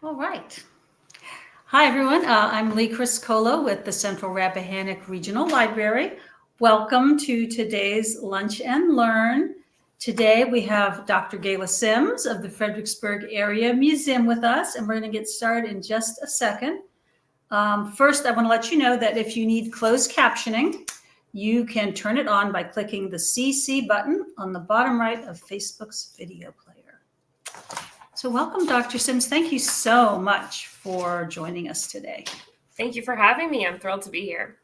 All right. Hi, everyone. I'm Lee Criscola with the Central Rappahannock Regional Library. Welcome to today's Lunch and Learn. Today we have Dr. Gayla Sims of the Fredericksburg Area Museum with us, and we're going to get started in just a second. First, I want to let you know that if you need closed captioning, you can turn it on by clicking the CC button on the bottom right of Facebook's video player. So welcome, Dr. Sims. Thank you so much for joining us today. Thank you for having me. I'm thrilled to be here.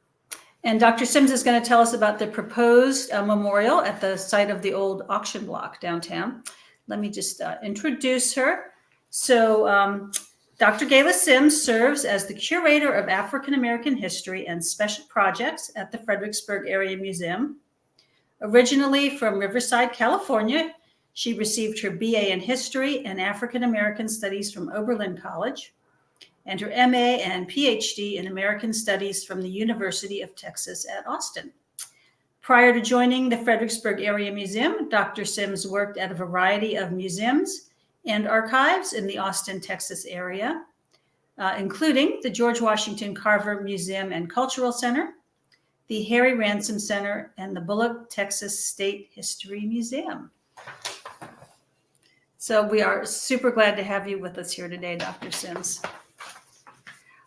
And Dr. Sims is going to tell us about the proposed memorial at the site of the old auction block downtown. Let me just introduce her. So Dr. Gayla Sims serves as the curator of African American history and special projects at the Fredericksburg Area Museum. Originally from Riverside, California, she received her BA in History and African American Studies from Oberlin College and her MA and PhD in American Studies from the University of Texas at Austin. Prior to joining the Fredericksburg Area Museum, Dr. Sims worked at a variety of museums and archives in the Austin, Texas area, including the George Washington Carver Museum and Cultural Center, the Harry Ransom Center, and the Bullock, Texas State History Museum. So we are super glad to have you with us here today, Dr. Sims.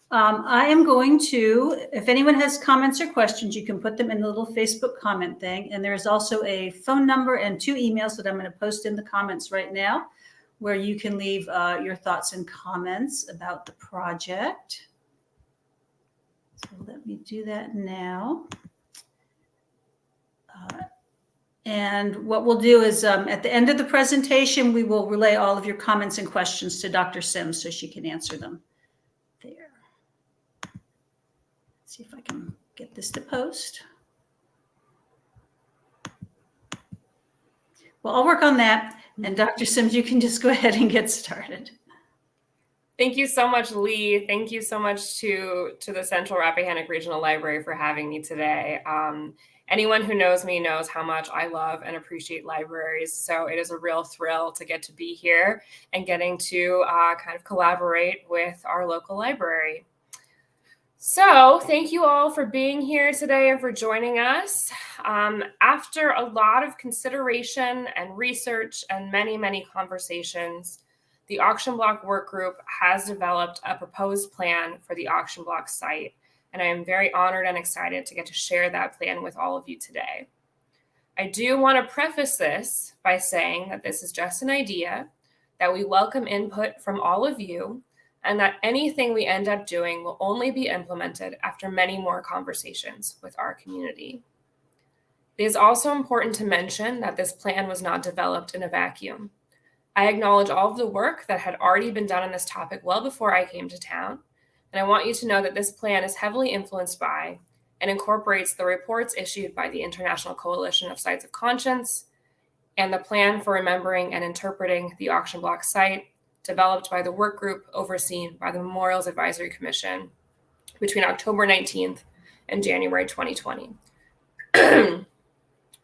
I am going to, if anyone has comments or questions, you can put them in the little Facebook comment thing. And there is also a phone number and 2 emails that I'm going to post in the comments right now, where you can leave your thoughts and comments about the project. So let me do that now. And what we'll do is at the end of the presentation, we will relay all of your comments and questions to Dr. Sims so she can answer them there. Let's see if I can get this to post. Well, I'll work on that. And Dr. Sims, you can just go ahead and get started. Thank you so much, Lee. Thank you so much to the Central Rappahannock Regional Library for having me today. Anyone who knows me knows how much I love and appreciate libraries. So it is a real thrill to get to be here and getting to kind of collaborate with our local library. So thank you all for being here today and for joining us. After a lot of consideration and research and many, many conversations, the Auction Block Work Group has developed a proposed plan for the Auction Block site, and I am very honored and excited to get to share that plan with all of you today. I do want to preface this by saying that this is just an idea, that we welcome input from all of you, and that anything we end up doing will only be implemented after many more conversations with our community. It is also important to mention that this plan was not developed in a vacuum. I acknowledge all of the work that had already been done on this topic well before I came to town, and I want you to know that this plan is heavily influenced by and incorporates the reports issued by the International Coalition of Sites of Conscience and the Plan for Remembering and Interpreting the Auction Block Site, developed by the work group overseen by the Memorials Advisory Commission between October 19th and January 2020.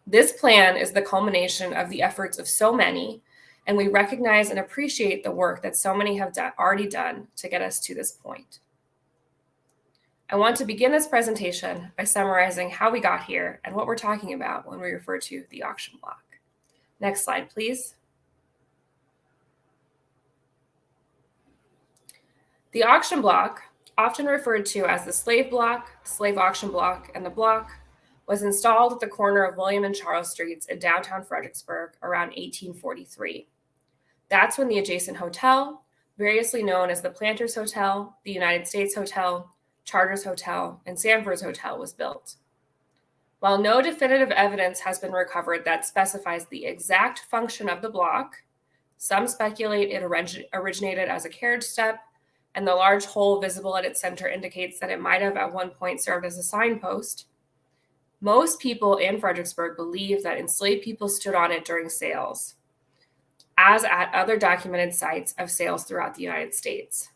This plan is the culmination of the efforts of so many, and we recognize and appreciate the work that so many have already done to get us to this point. I want to begin this presentation by summarizing how we got here and what we're talking about when we refer to the auction block. Next slide, please. The auction block, often referred to as the slave block, slave auction block, and the block, was installed at the corner of William and Charles Streets in downtown Fredericksburg around 1843. That's when the adjacent hotel, variously known as the Planters Hotel, the United States Hotel, Charters Hotel, and Sanford's Hotel, was built. While no definitive evidence has been recovered that specifies the exact function of the block, some speculate it originated as a carriage step, and the large hole visible at its center indicates that it might have at one point served as a signpost. Most people in Fredericksburg believe that enslaved people stood on it during sales, as at other documented sites of sales throughout the United States.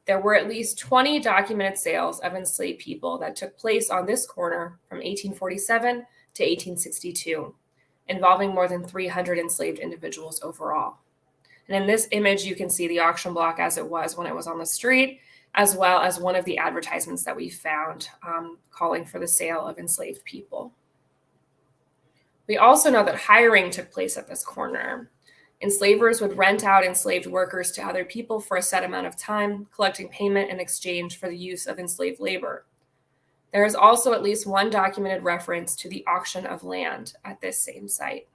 There were at least 20 documented sales of enslaved people that took place on this corner from 1847 to 1862, involving more than 300 enslaved individuals overall. And in this image, you can see the auction block as it was when it was on the street, as well as one of the advertisements that we found calling for the sale of enslaved people. We also know that hiring took place at this corner. Enslavers would rent out enslaved workers to other people for a set amount of time, collecting payment in exchange for the use of enslaved labor. There is also at least one documented reference to the auction of land at this same site.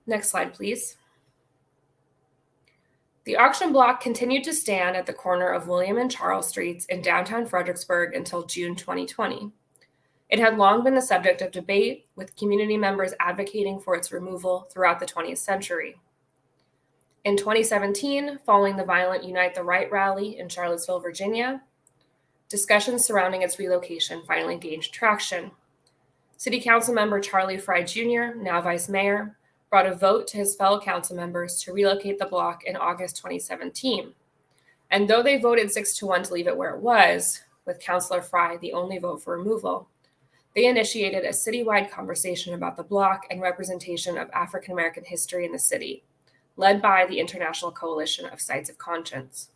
Next slide, please. The auction block continued to stand at the corner of William and Charles Streets in downtown Fredericksburg until June 2020. It had long been the subject of debate, with community members advocating for its removal throughout the 20th century. In 2017, following the violent Unite the Right rally in Charlottesville, Virginia, discussions surrounding its relocation finally gained traction. City Council member Charlie Fry Jr., now Vice Mayor, brought a vote to his fellow council members to relocate the block in August 2017. And though they voted 6-1 to leave it where it was, with Councilor Fry the only vote for removal, they initiated a citywide conversation about the block and representation of African American history in the city, led by the International Coalition of Sites of Conscience.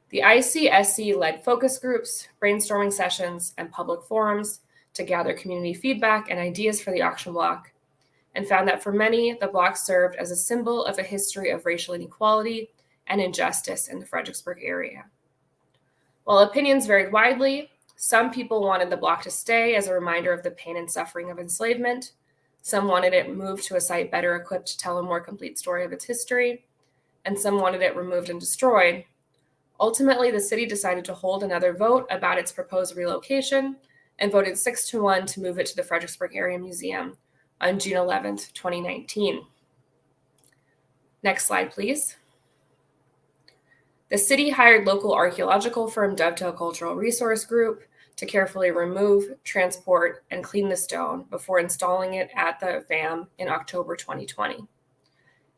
The ICSC led focus groups, brainstorming sessions, and public forums to gather community feedback and ideas for the auction block, and found that for many, the block served as a symbol of a history of racial inequality and injustice in the Fredericksburg area. While opinions varied widely, some people wanted the block to stay as a reminder of the pain and suffering of enslavement. Some wanted it moved to a site better equipped to tell a more complete story of its history, and some wanted it removed and destroyed. Ultimately, the city decided to hold another vote about its proposed relocation and voted 6-1 to move it to the Fredericksburg Area Museum on June 11th, 2019. Next slide, please. The city hired local archaeological firm Dovetail Cultural Resource Group to carefully remove, transport, and clean the stone before installing it at the FAM in October 2020.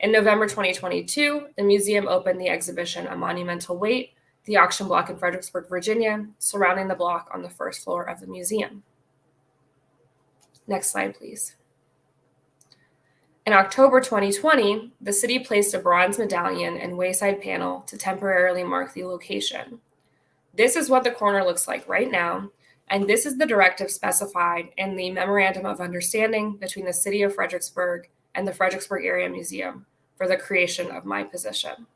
In November 2022, the museum opened the exhibition A Monumental Weight, the auction block in Fredericksburg, Virginia, surrounding the block on the first floor of the museum. Next slide, please. In October 2020, the city placed a bronze medallion and wayside panel to temporarily mark the location. This is what the corner looks like right now, and this is the directive specified in the Memorandum of Understanding between the City of Fredericksburg and the Fredericksburg Area Museum for the creation of my position.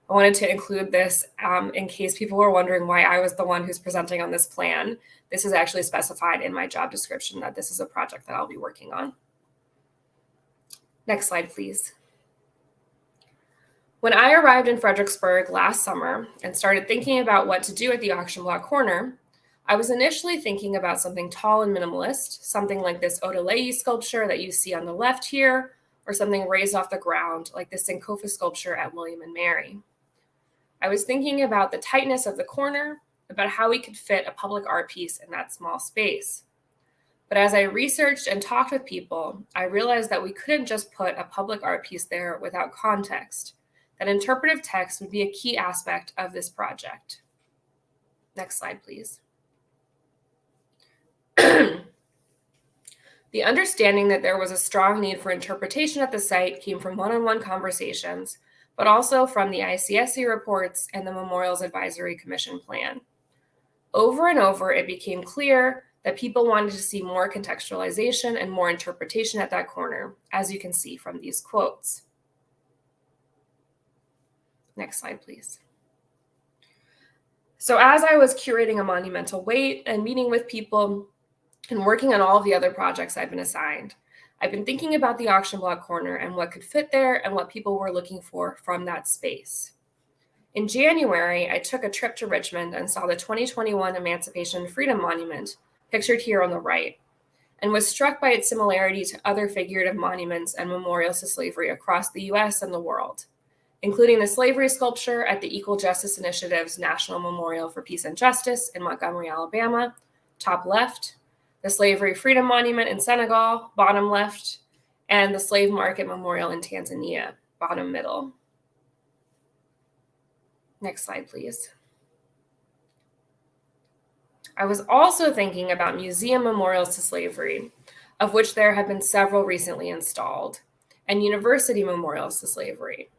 I wanted to include this in case people were wondering why I was the one who's presenting on this plan. This is actually specified in my job description that this is a project that I'll be working on. Next slide, please. When I arrived in Fredericksburg last summer and started thinking about what to do at the auction block corner, I was initially thinking about something tall and minimalist, something like this Ottolei sculpture that you see on the left here, or something raised off the ground like the Sankofa sculpture at William and Mary. I was thinking about the tightness of the corner, about how we could fit a public art piece in that small space. But as I researched and talked with people, I realized that we couldn't just put a public art piece there without context, that interpretive text would be a key aspect of this project. Next slide, please. The understanding that there was a strong need for interpretation at the site came from one-on-one conversations, but also from the ICSC reports and the Memorials Advisory Commission plan. Over and over, it became clear that people wanted to see more contextualization and more interpretation at that corner, as you can see from these quotes. Next slide, please. So as I was curating A Monumental Weight and meeting with people and working on all of the other projects I've been assigned, I've been thinking about the auction block corner and what could fit there and what people were looking for from that space. In January, I took a trip to Richmond and saw the 2021 Emancipation Freedom Monument, pictured here on the right, and was struck by its similarity to other figurative monuments and memorials to slavery across the US and the world, including the slavery sculpture at the Equal Justice Initiative's National Memorial for Peace and Justice in Montgomery, Alabama, top left, the Slavery Freedom Monument in Senegal, bottom left, and the Slave Market Memorial in Tanzania, bottom middle. Next slide, please. I was also thinking about museum memorials to slavery, of which there have been several recently installed, and university memorials to slavery.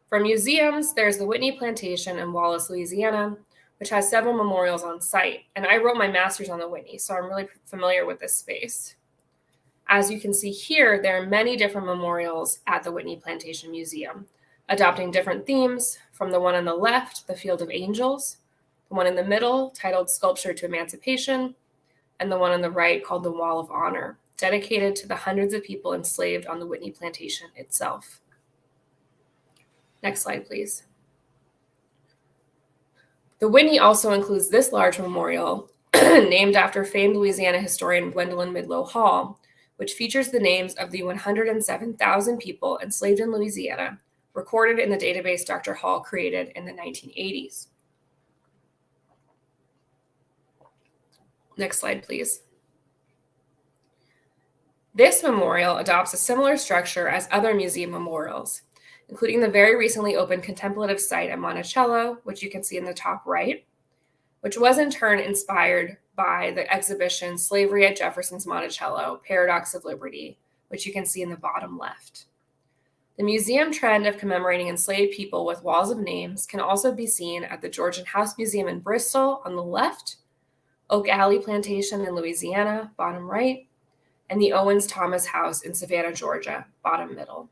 For museums, there's the Whitney Plantation in Wallace, Louisiana, which has several memorials on site. And I wrote my master's on the Whitney, so I'm really familiar with this space. As you can see here, there are many different memorials at the Whitney Plantation Museum, adopting different themes, from the one on the left, the Field of Angels, the one in the middle, titled Sculpture to Emancipation, and the one on the right, called the Wall of Honor, dedicated to the hundreds of people enslaved on the Whitney Plantation itself. Next slide, please. The Whitney also includes this large memorial, named after famed Louisiana historian Gwendolyn Midlow Hall, which features the names of the 107,000 people enslaved in Louisiana, recorded in the database Dr. Hall created in the 1980s. Next slide, please. This memorial adopts a similar structure as other museum memorials, including the very recently opened contemplative site at Monticello, which you can see in the top right, which was in turn inspired by the exhibition Slavery at Jefferson's Monticello, Paradox of Liberty, which you can see in the bottom left. The museum trend of commemorating enslaved people with walls of names can also be seen at the Georgian House Museum in Bristol on the left, Oak Alley Plantation in Louisiana, bottom right, and the Owens Thomas House in Savannah, Georgia, bottom middle.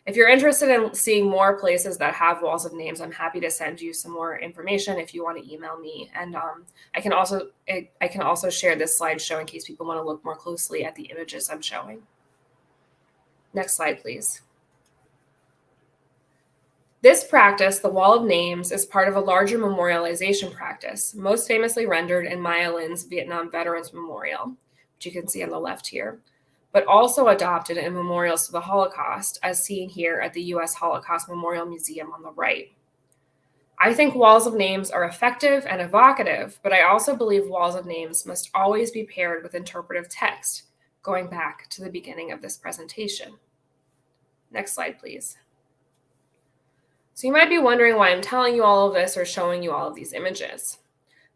If you're interested in seeing more places that have walls of names, I'm happy to send you some more information if you want to email me. And I can also share this slideshow in case people want to look more closely at the images I'm showing. Next slide, please. This practice, the Wall of Names, is part of a larger memorialization practice, most famously rendered in Maya Lin's Vietnam Veterans Memorial, which you can see on the left here, but also adopted in memorials to the Holocaust, as seen here at the U.S. Holocaust Memorial Museum on the right. I think walls of names are effective and evocative, but I also believe walls of names must always be paired with interpretive text, going back to the beginning of this presentation. Next slide, please. So you might be wondering why I'm telling you all of this or showing you all of these images.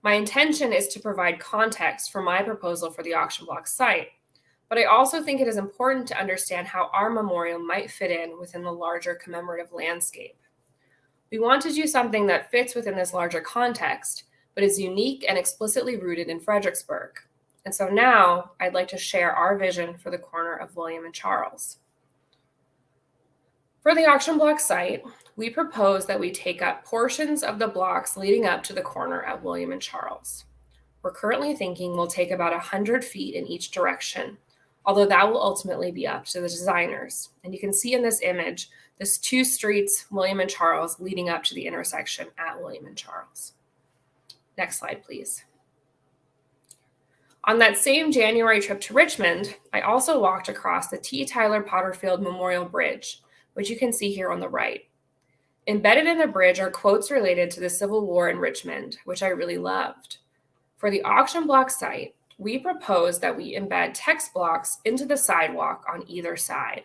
My intention is to provide context for my proposal for the auction block site, but I also think it is important to understand how our memorial might fit in within the larger commemorative landscape. We want to do something that fits within this larger context, but is unique and explicitly rooted in Fredericksburg. And so now I'd like to share our vision for the corner of William and Charles. For the auction block site, we propose that we take up portions of the blocks leading up to the corner at William and Charles. We're currently thinking we'll take about 100 feet in each direction, although that will ultimately be up to the designers. And you can see in this image, there's two streets, William and Charles, leading up to the intersection at William and Charles. Next slide, please. On that same January trip to Richmond, I also walked across the T. Tyler Potterfield Memorial Bridge, which you can see here on the right. Embedded in the bridge are quotes related to the Civil War in Richmond, which I really loved. For the auction block site, we propose that we embed text blocks into the sidewalk on either side.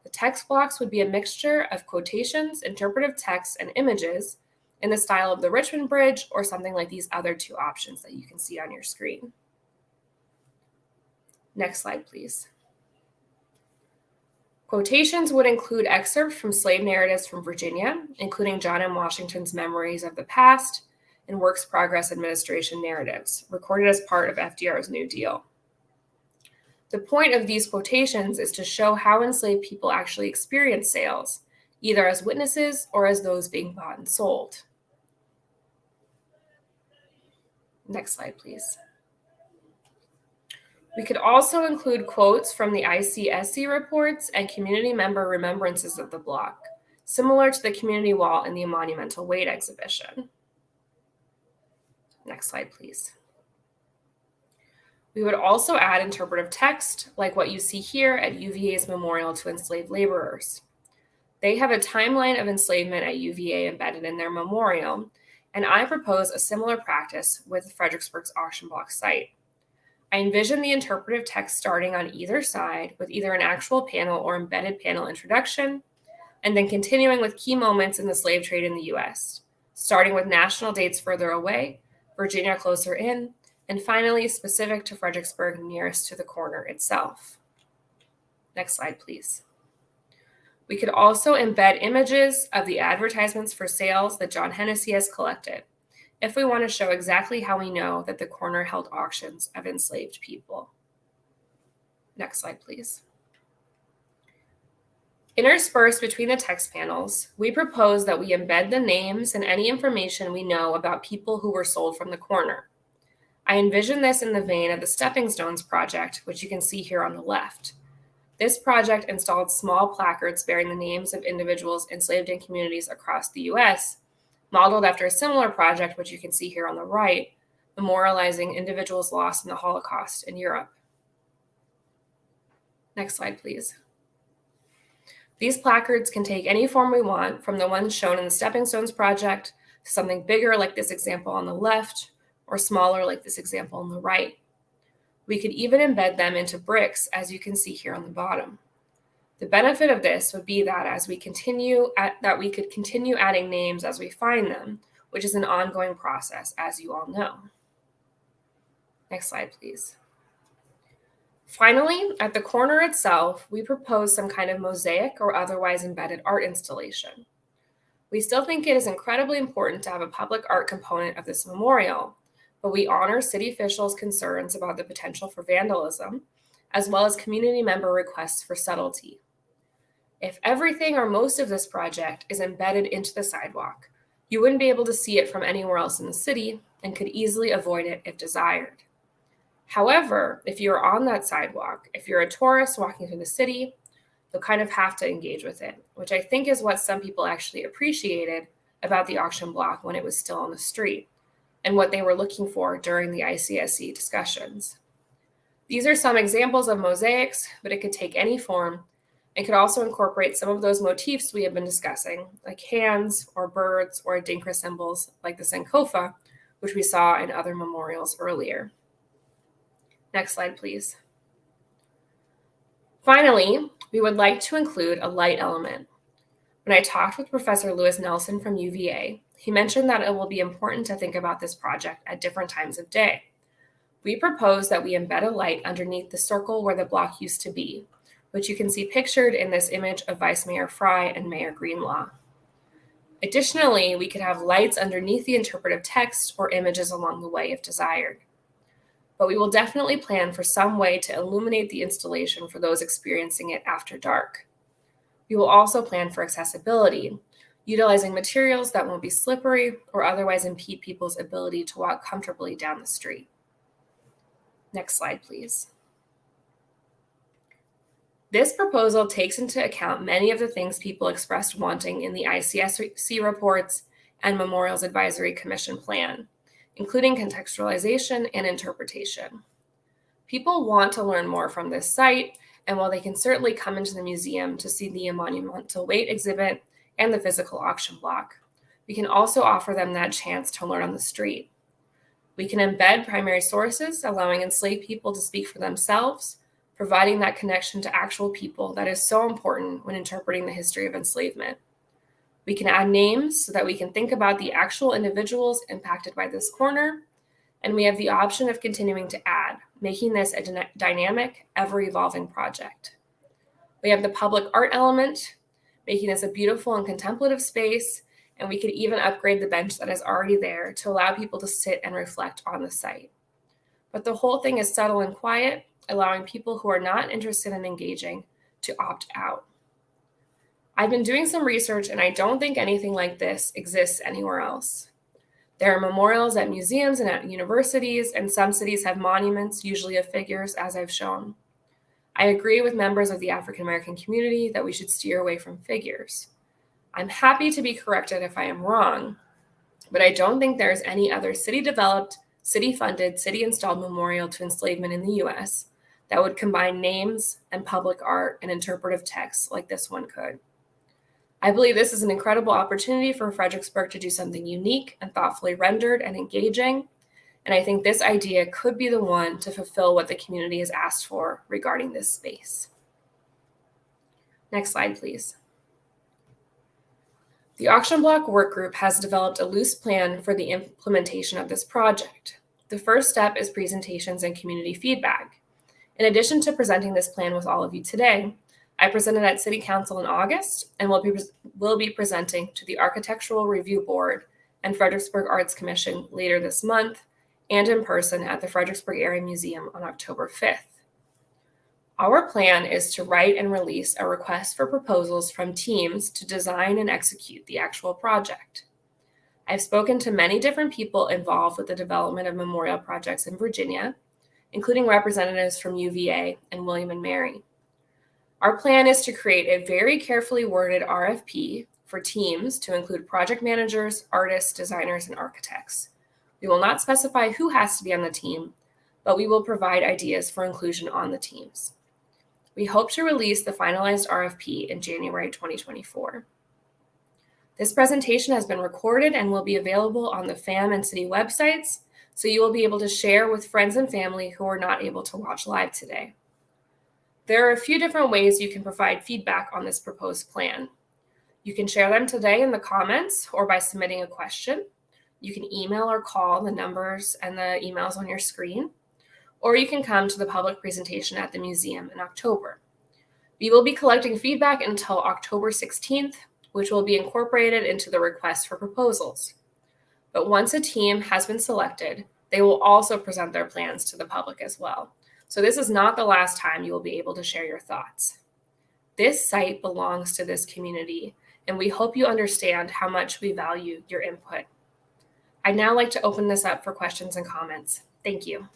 The text blocks would be a mixture of quotations, interpretive text, and images in the style of the Richmond Bridge or something like these other two options that you can see on your screen. Next slide, please. Quotations would include excerpts from slave narratives from Virginia, including John M. Washington's Memories of the Past and Works Progress Administration narratives, recorded as part of FDR's New Deal. The point of these quotations is to show how enslaved people actually experienced sales, either as witnesses or as those being bought and sold. Next slide, please. We could also include quotes from the ICSC reports and community member remembrances of the block, similar to the community wall in the Monumental Weight exhibition. Next slide, please. We would also add interpretive text, like what you see here at UVA's Memorial to Enslaved Laborers. They have a timeline of enslavement at UVA embedded in their memorial, and I propose a similar practice with Fredericksburg's auction block site. I envision the interpretive text starting on either side with either an actual panel or embedded panel introduction, and then continuing with key moments in the slave trade in the US, starting with national dates further away, Virginia closer in, and finally specific to Fredericksburg nearest to the corner itself. Next slide, please. We could also embed images of the advertisements for sales that John Hennessy has collected, if we want to show exactly how we know that the corner held auctions of enslaved people. Next slide, please. Interspersed between the text panels, we propose that we embed the names and any information we know about people who were sold from the corner. I envision this in the vein of the Stepping Stones project, which you can see here on the left. This project installed small placards bearing the names of individuals enslaved in communities across the US, modeled after a similar project, which you can see here on the right, memorializing individuals lost in the Holocaust in Europe. Next slide, please. These placards can take any form we want, from the ones shown in the Stepping Stones project to something bigger like this example on the left, or smaller like this example on the right. We could even embed them into bricks, as you can see here on the bottom. The benefit of this would be that we could continue adding names as we find them, which is an ongoing process, as you all know. Next slide, please. Finally, at the corner itself, we propose some kind of mosaic or otherwise embedded art installation. We still think it is incredibly important to have a public art component of this memorial, but we honor city officials' concerns about the potential for vandalism, as well as community member requests for subtlety. If everything or most of this project is embedded into the sidewalk, you wouldn't be able to see it from anywhere else in the city and could easily avoid it if desired. However, if you're on that sidewalk, if you're a tourist walking through the city, you'll kind of have to engage with it, which I think is what some people actually appreciated about the auction block when it was still on the street, and what they were looking for during the ICSC discussions. These are some examples of mosaics, but it could take any form and could also incorporate some of those motifs we have been discussing, like hands or birds or Adinkra symbols like the Sankofa, which we saw in other memorials earlier. Next slide, please. Finally, we would like to include a light element. When I talked with Professor Lewis Nelson from UVA, he mentioned that it will be important to think about this project at different times of day. We propose that we embed a light underneath the circle where the block used to be, which you can see pictured in this image of Vice Mayor Fry and Mayor Greenlaw. Additionally, we could have lights underneath the interpretive text or images along the way if desired. But we will definitely plan for some way to illuminate the installation for those experiencing it after dark. We will also plan for accessibility, utilizing materials that won't be slippery or otherwise impede people's ability to walk comfortably down the street. Next slide, please. This proposal takes into account many of the things people expressed wanting in the ICSC reports and Memorials Advisory Commission plan, including contextualization and interpretation. People want to learn more from this site, and while they can certainly come into the museum to see the monumental weight exhibit and the physical auction block, we can also offer them that chance to learn on the street. We can embed primary sources, allowing enslaved people to speak for themselves, providing that connection to actual people that is so important when interpreting the history of enslavement. We can add names so that we can think about the actual individuals impacted by this corner, and we have the option of continuing to add, making this a dynamic, ever-evolving project. We have the public art element, making this a beautiful and contemplative space, and we could even upgrade the bench that is already there to allow people to sit and reflect on the site. But the whole thing is subtle and quiet, allowing people who are not interested in engaging to opt out. I've been doing some research, and I don't think anything like this exists anywhere else. There are memorials at museums and at universities, and some cities have monuments, usually of figures, as I've shown. I agree with members of the African American community that we should steer away from figures. I'm happy to be corrected if I am wrong, but I don't think there is any other city-developed, city-funded, city-installed memorial to enslavement in the US that would combine names and public art and interpretive text like this one could. I believe this is an incredible opportunity for Fredericksburg to do something unique and thoughtfully rendered and engaging, and I think this idea could be the one to fulfill what the community has asked for regarding this space. Next slide, please. The Auction Block Work Group has developed a loose plan for the implementation of this project. The first step is presentations and community feedback. In addition to presenting this plan with all of you today, I presented at City Council in August and will be presenting to the Architectural Review Board and Fredericksburg Arts Commission later this month and in person at the Fredericksburg Area Museum on October 5th. Our plan is to write and release a request for proposals from teams to design and execute the actual project. I've spoken to many different people involved with the development of memorial projects in Virginia, including representatives from UVA and William & Mary. Our plan is to create a very carefully worded RFP for teams to include project managers, artists, designers, and architects. We will not specify who has to be on the team, but we will provide ideas for inclusion on the teams. We hope to release the finalized RFP in January 2024. This presentation has been recorded and will be available on the FAM and City websites, so you will be able to share with friends and family who are not able to watch live today. There are a few different ways you can provide feedback on this proposed plan. You can share them today in the comments or by submitting a question. You can email or call the numbers and the emails on your screen, or you can come to the public presentation at the museum in October. We will be collecting feedback until October 16th, which will be incorporated into the request for proposals. But once a team has been selected, they will also present their plans to the public as well. So this is not the last time you will be able to share your thoughts. This site belongs to this community, and we hope you understand how much we value your input. I'd now like to open this up for questions and comments. Thank you.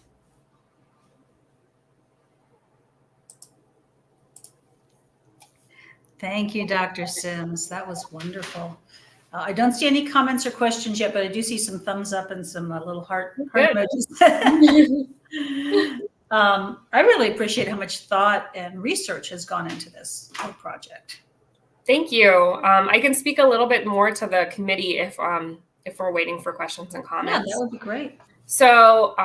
Thank you, Dr. Sims. That was wonderful. I don't see any comments or questions yet, but I do see some thumbs up and some little heart emojis. I really appreciate how much thought and research has gone into this whole project. Thank you. I can speak a little bit more to the committee if we're waiting for questions and comments. Yeah, that would be great. So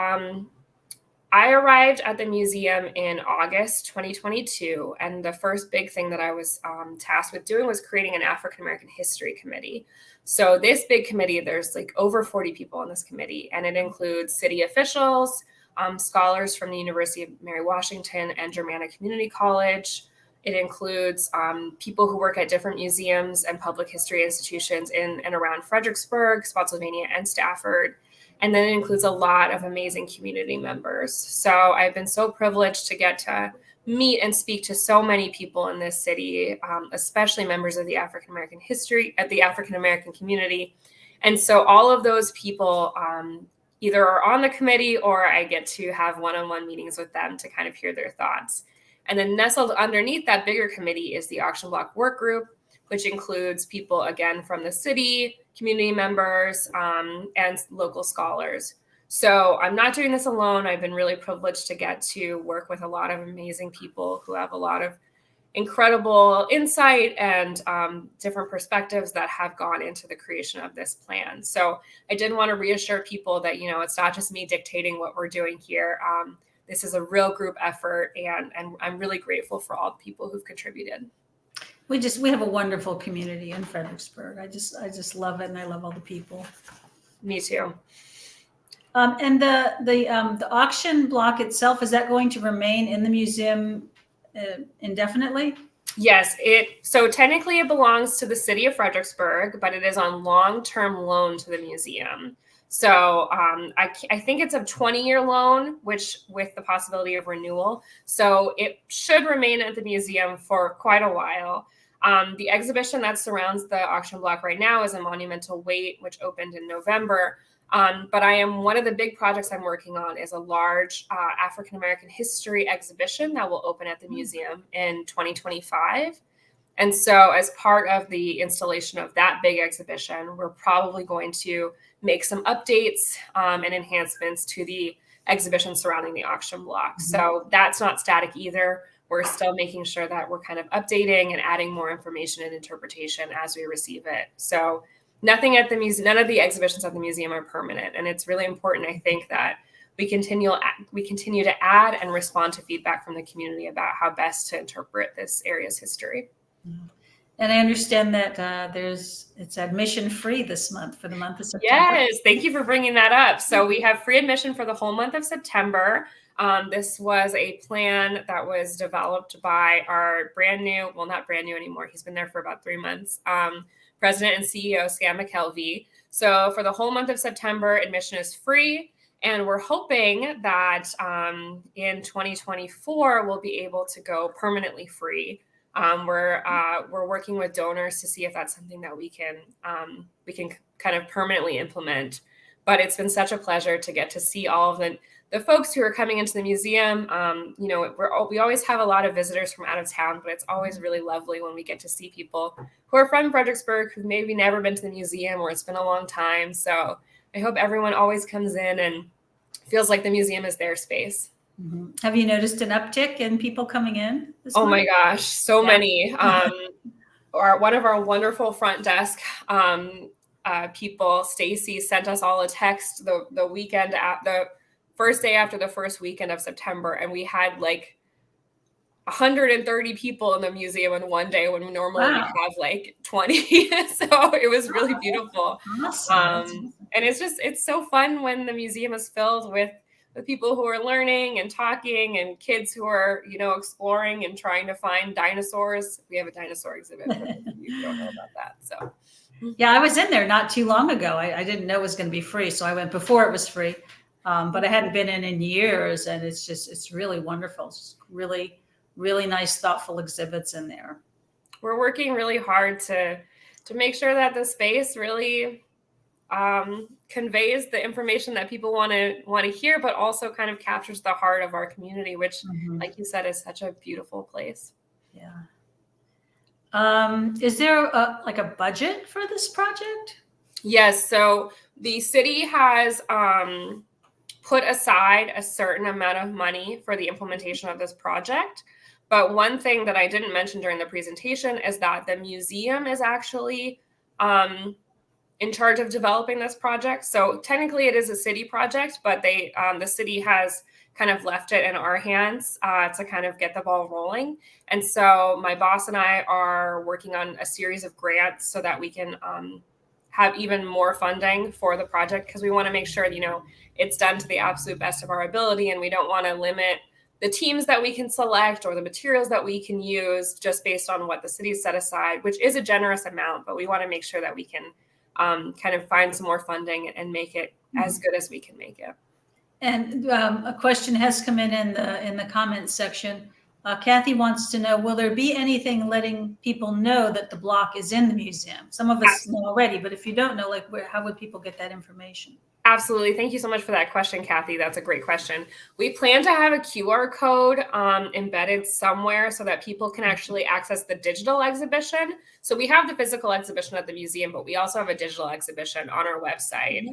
I arrived at the museum in August 2022, and the first big thing that I was tasked with doing was creating an African American History Committee. So this big committee, there's like over 40 people on this committee, and it includes city officials, scholars from the University of Mary Washington and Germanna Community College. It includes people who work at different museums and public history institutions in and around Fredericksburg, Spotsylvania, and Stafford. And then it includes a lot of amazing community members. So I've been so privileged to get to meet and speak to so many people in this city, especially members of the African American community. And so all of those people either are on the committee or I get to have one-on-one meetings with them to kind of hear their thoughts. And then nestled underneath that bigger committee is the auction block work group, which includes people, again, from the city, community members, and local scholars. So I'm not doing this alone. I've been really privileged to get to work with a lot of amazing people who have a lot of incredible insight and different perspectives that have gone into the creation of this plan. So I did want to reassure people that, it's not just me dictating what we're doing here. This is a real group effort, and I'm really grateful for all the people who've contributed. We have a wonderful community in Fredericksburg. I just love it, and I love all the people. Me too. And the auction block itself, is that going to remain in the museum indefinitely? Yes, so technically it belongs to the city of Fredericksburg, but it is on long-term loan to the museum. So I think it's a 20-year loan, which with the possibility of renewal. So it should remain at the museum for quite a while. The exhibition that surrounds the auction block right now is a monumental weight, which opened in November. But one of the big projects I'm working on is a large African American history exhibition that will open at the museum in 2025. And so as part of the installation of that big exhibition, we're probably going to make some updates and enhancements to the exhibition surrounding the auction block. Mm-hmm. So that's not static either. We're still making sure that we're kind of updating and adding more information and interpretation as we receive it. So nothing at the museum, none of the exhibitions at the museum are permanent. And it's really important, I think, that we continue to add and respond to feedback from the community about how best to interpret this area's history. And I understand that it's admission free this month for the month of September. Yes, thank you for bringing that up. So we have free admission for the whole month of September. This was a plan that was developed by our not brand new anymore, he's been there for about 3 months, President and CEO Scam McKelvey. So for the whole month of September, admission is free. And we're hoping that in 2024, we'll be able to go permanently free. We're working with donors to see if that's something that we can kind of permanently implement. But it's been such a pleasure to get to see all of the folks who are coming into the museum. We always have a lot of visitors from out of town, but it's always really lovely when we get to see people who are from Fredericksburg who've maybe never been to the museum or it's been a long time. So I hope everyone always comes in and feels like the museum is their space. Mm-hmm. Have you noticed an uptick in people coming in this month? month? My gosh, so many. One of our wonderful front desk people, Stacy, sent us all a text the weekend the first day after the first weekend of September, and we had like 130 people in the museum in one day when normally we have like 20. So it was really beautiful. Awesome. And it's so fun when the museum is filled with people who are learning and talking and kids who are, exploring and trying to find dinosaurs. We have a dinosaur exhibit. You don't know about that. So yeah, I was in there not too long ago. I didn't know it was going to be free, so I went before it was free. But I hadn't been in years, and it's really wonderful. It's really, really nice, thoughtful exhibits in there. We're working really hard to make sure that the space really conveys the information that people want to hear, but also kind of captures the heart of our community, which, like you said, is such a beautiful place. Yeah. Is there a budget for this project? Yes. So the city has put aside a certain amount of money for the implementation of this project. But one thing that I didn't mention during the presentation is that the museum is actually in charge of developing this project. So technically it is a city project, but the city has kind of left it in our hands to kind of get the ball rolling. And so my boss and I are working on a series of grants so that we can have even more funding for the project, because we want to make sure, it's done to the absolute best of our ability. And we don't want to limit the teams that we can select or the materials that we can use just based on what the city set aside, which is a generous amount, but we want to make sure that we can kind of find some more funding and make it as good as we can make it. And a question has come in the comments section. Kathy wants to know, will there be anything letting people know that the block is in the museum? Some of us know already, but if you don't know, how would people get that information? Absolutely. Thank you so much for that question, Kathy. That's a great question. We plan to have a QR code embedded somewhere so that people can actually access the digital exhibition. So we have the physical exhibition at the museum, but we also have a digital exhibition on our website.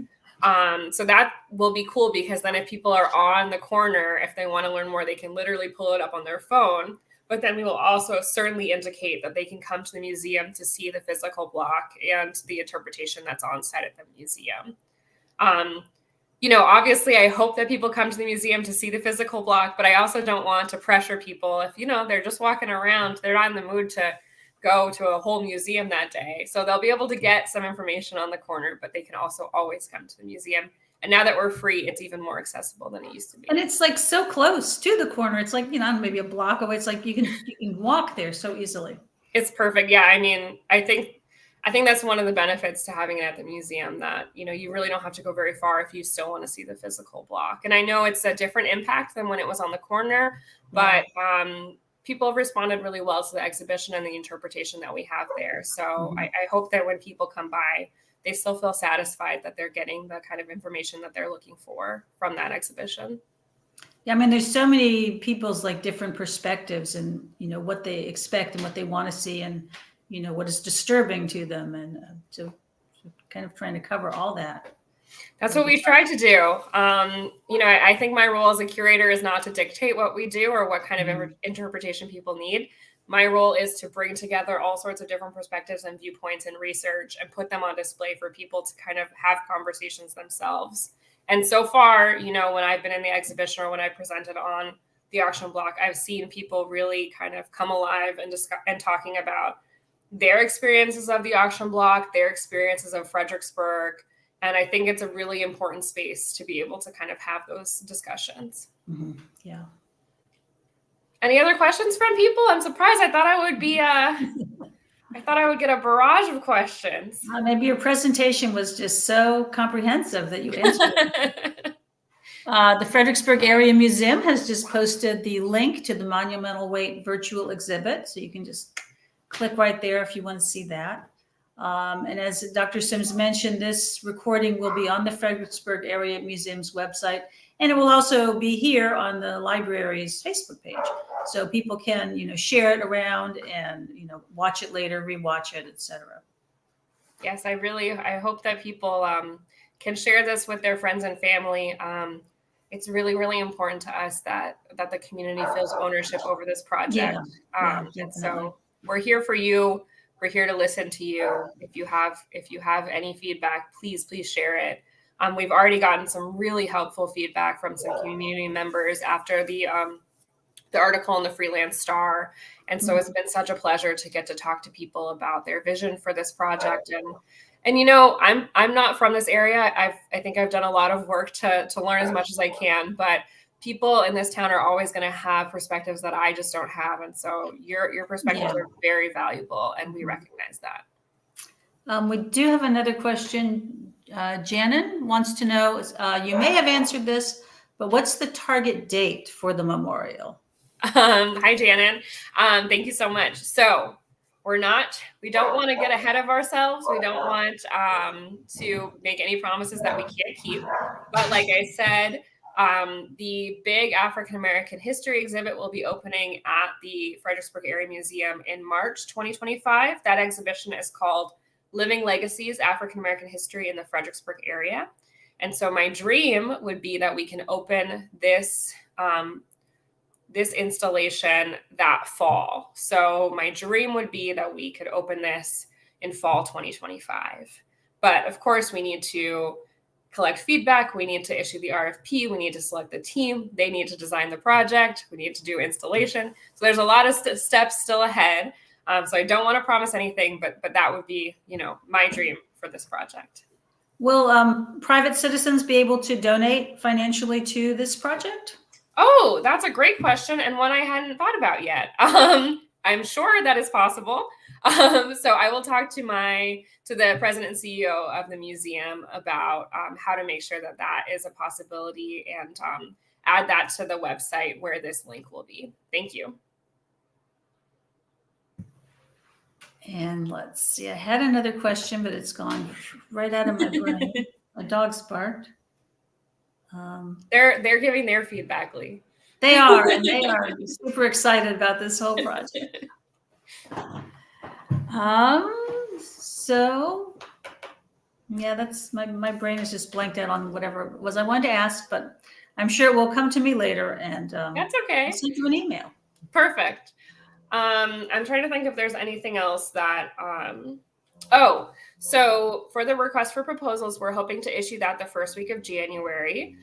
So that will be cool, because then if people are on the corner, if they want to learn more, they can literally pull it up on their phone. But then we will also certainly indicate that they can come to the museum to see the physical block and the interpretation that's on site at the museum. Obviously I hope that people come to the museum to see the physical block, but I also don't want to pressure people. If, they're just walking around, they're not in the mood to go to a whole museum that day. So they'll be able to get some information on the corner, but they can also always come to the museum. And now that we're free, it's even more accessible than it used to be. And it's like so close to the corner. It's like, maybe a block away. It's like you can walk there so easily. It's perfect. Yeah. I mean, I think that's one of the benefits to having it at the museum, that, you really don't have to go very far if you still want to see the physical block. And I know it's a different impact than when it was on the corner, but people have responded really well to the exhibition and the interpretation that we have there. So I hope that when people come by, they still feel satisfied that they're getting the kind of information that they're looking for from that exhibition. Yeah, I mean, there's so many people's different perspectives and, what they expect and what they want to see and, what is disturbing to them, and so kind of trying to cover all that. That's what we try to do. I think my role as a curator is not to dictate what we do or what kind of interpretation people need. My role is to bring together all sorts of different perspectives and viewpoints and research and put them on display for people to kind of have conversations themselves. And so far, when I've been in the exhibition or when I presented on the auction block, I've seen people really kind of come alive and talking about their experiences of the auction block, their experiences of Fredericksburg, And I think it's a really important space to be able to kind of have those discussions. Mm-hmm. Yeah. Any other questions from people? I'm surprised. I thought I would be, I thought I would get a barrage of questions. Maybe your presentation was just so comprehensive that you answered it. The Fredericksburg Area Museum has just posted the link to the Monumental Weight virtual exhibit. So you can just click right there if you want to see that. And as Dr. Sims mentioned, this recording will be on the Fredericksburg Area Museum's website, and it will also be here on the library's Facebook page. So people can, share it around and, watch it later, rewatch it, etc. Yes, I hope that people can share this with their friends and family. It's really, really important to us that the community feels ownership over this project. And so we're here for you. We're here to listen to you. If you have any feedback, please share it. We've already gotten some really helpful feedback from some community members after the article in the Freelance Star. And so it's been such a pleasure to get to talk to people about their vision for this project. And I'm not from this area. I think I've done a lot of work to learn as much as I can, but people in this town are always going to have perspectives that I just don't have. And so your perspectives are very valuable, and we recognize that. We do have another question. Janin wants to know, you may have answered this, but what's the target date for the memorial? Hi, Janin. Thank you so much. So we don't want to get ahead of ourselves. We don't want to make any promises that we can't keep. But like I said, the big African American history exhibit will be opening at the Fredericksburg Area Museum in March 2025. That exhibition is called Living Legacies, African American History in the Fredericksburg Area. And so my dream would be that we can open this installation that fall. So my dream would be that we could open this in fall 2025. But of course, we need to collect feedback. We need to issue the RFP. We need to select the team. They need to design the project. We need to do installation. So there's a lot of steps still ahead. So I don't want to promise anything, but that would be, my dream for this project. Will private citizens be able to donate financially to this project? Oh, that's a great question, and one I hadn't thought about yet. I'm sure that is possible. So I will talk to the president and CEO of the museum about how to make sure that is a possibility, and add that to the website where this link will be. Thank you. And let's see, I had another question, but it's gone right out of my brain. My dog's barked. They're giving their feedback, Lee. They are, and they are super excited about this whole project. So yeah, that's my brain is just blanked out on whatever it was I wanted to ask, but I'm sure it will come to me later, and that's okay. I'll send you an email. Perfect. I'm trying to think if there's anything else that, so for the request for proposals, we're hoping to issue that the first week of January,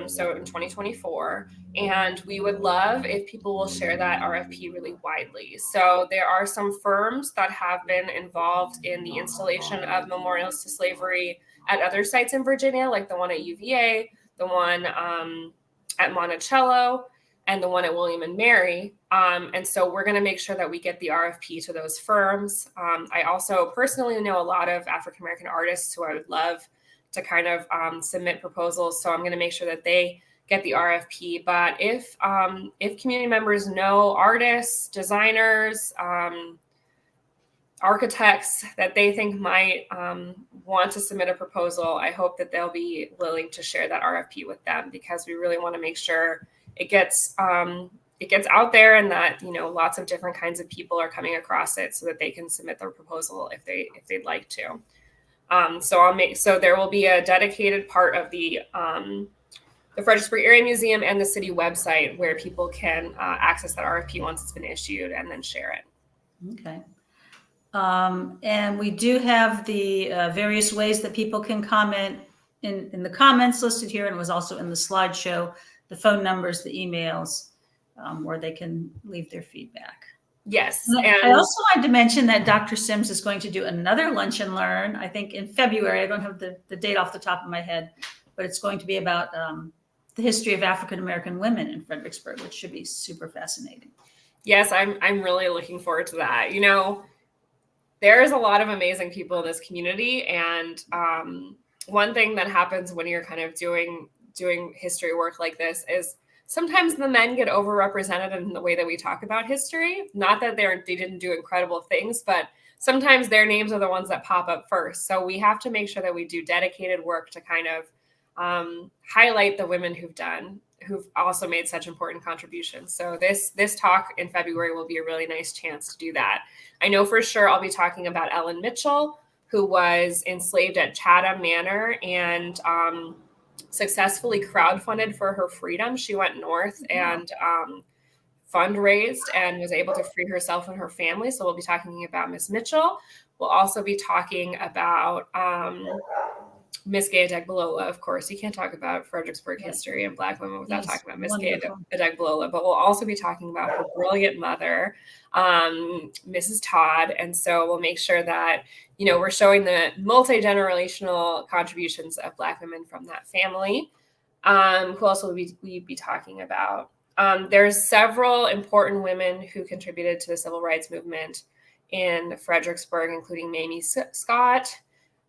so in 2024, and we would love if people will share that RFP really widely. So there are some firms that have been involved in the installation of memorials to slavery at other sites in Virginia, like the one at UVA, the one at Monticello, and the one at William and Mary. And so we're going to make sure that we get the RFP to those firms. I also personally know a lot of African-American artists who I would love to kind of submit proposals. So I'm going to make sure that they get the RFP. But if community members know artists, designers, architects that they think might want to submit a proposal, I hope that they'll be willing to share that RFP with them, because we really want to make sure it gets out there, and that lots of different kinds of people are coming across it, so that they can submit their proposal if they'd like to. So there will be a dedicated part of the Fredericksburg Area Museum and the city website where people can access that RFP once it's been issued, and then share it. Okay. And we do have the various ways that people can comment in the comments listed here, and it was also in the slideshow, the phone numbers, the emails, where they can leave their feedback. Yes. I And also wanted to mention that Dr. Sims is going to do another lunch and learn, I think in February. I don't have the date off the top of my head, but it's going to be about the history of African-American women in Fredericksburg, which should be super fascinating. yes, I'm really looking forward to that. You know, there's a lot of amazing people in this community. And one thing that happens when you're kind of doing history work like this is sometimes the men get overrepresented in the way that we talk about history. Not that they didn't do incredible things, but sometimes their names are the ones that pop up first. So we have to make sure that we do dedicated work to kind of highlight the women who've also made such important contributions. So this talk in February will be a really nice chance to do that. I know for sure I'll be talking about Ellen Mitchell, who was enslaved at Chatham Manor and successfully crowdfunded for her freedom. She went north and fundraised and was able to free herself and her family. So we'll be talking about Miss Mitchell. We'll also be talking about Miss Gay Adegbalola, of course. You can't talk about Fredericksburg history and Black women without talking about Miss Gay Adegbalola. But we'll also be talking about her brilliant mother, Mrs. Todd. And so we'll make sure that, you know, we're showing the multi-generational contributions of Black women from that family. Who else will we be talking about? There's several important women who contributed to the civil rights movement in Fredericksburg, including Mamie Scott.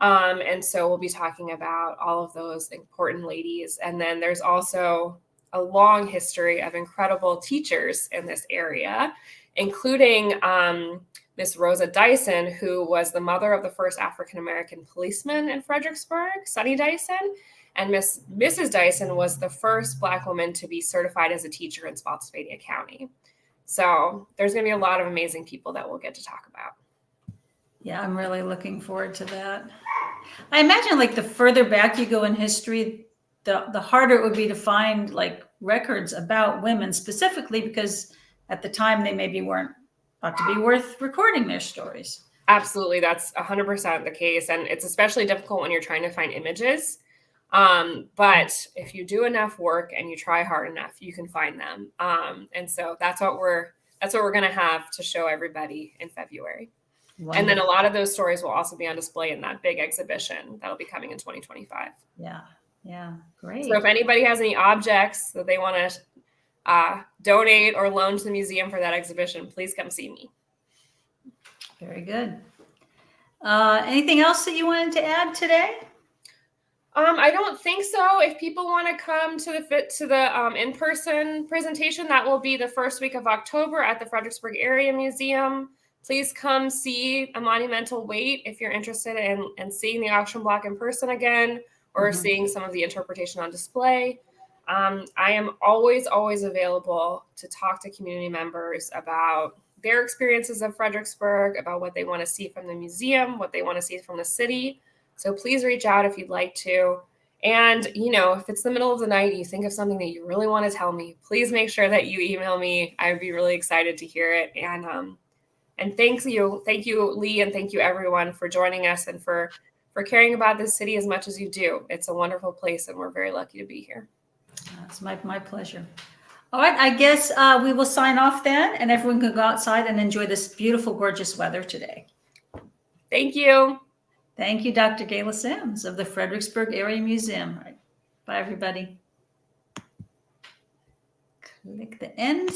And so we'll be talking about all of those important ladies. And then there's also a long history of incredible teachers in this area, including Miss Rosa Dyson, who was the mother of the first African-American policeman in Fredericksburg, Sonny Dyson. And Mrs. Dyson was the first Black woman to be certified as a teacher in Spotsylvania County. So there's going to be a lot of amazing people that we'll get to talk about. Yeah, I'm really looking forward to that. I imagine like the further back you go in history, the harder it would be to find like records about women specifically, because at the time they maybe weren't thought to be worth recording their stories. Absolutely. That's 100% the case. And it's especially difficult when you're trying to find images. But if you do enough work and you try hard enough, you can find them. And so that's what we're going to have to show everybody in February. Wonderful. And then a lot of those stories will also be on display in that big exhibition that'll be coming in 2025. Yeah, great. So if anybody has any objects that they want to donate or loan to the museum for that exhibition, please come see me. Very good. Anything else that you wanted to add today? I don't think so. If people want to come to the in-person presentation, that will be the first week of October at the Fredericksburg Area Museum. Please come see A Monumental Weight if you're interested in seeing the auction block in person again, or seeing some of the interpretation on display. I am always available to talk to community members about their experiences of Fredericksburg, about what they want to see from the museum, what they want to see from the city. So please reach out if you'd like to. And, you know, if it's the middle of the night, you think of something that you really want to tell me, please make sure that you email me. I would be really excited to hear it. And thank you, Lee, and thank you everyone for joining us and for caring about this city as much as you do. It's a wonderful place, and we're very lucky to be here. It's my pleasure. All right, I guess we will sign off then, and everyone can go outside and enjoy this beautiful, gorgeous weather today. Thank you. Thank you, Dr. Gayla Sims of the Fredericksburg Area Museum. All right. Bye, everybody. Click the end.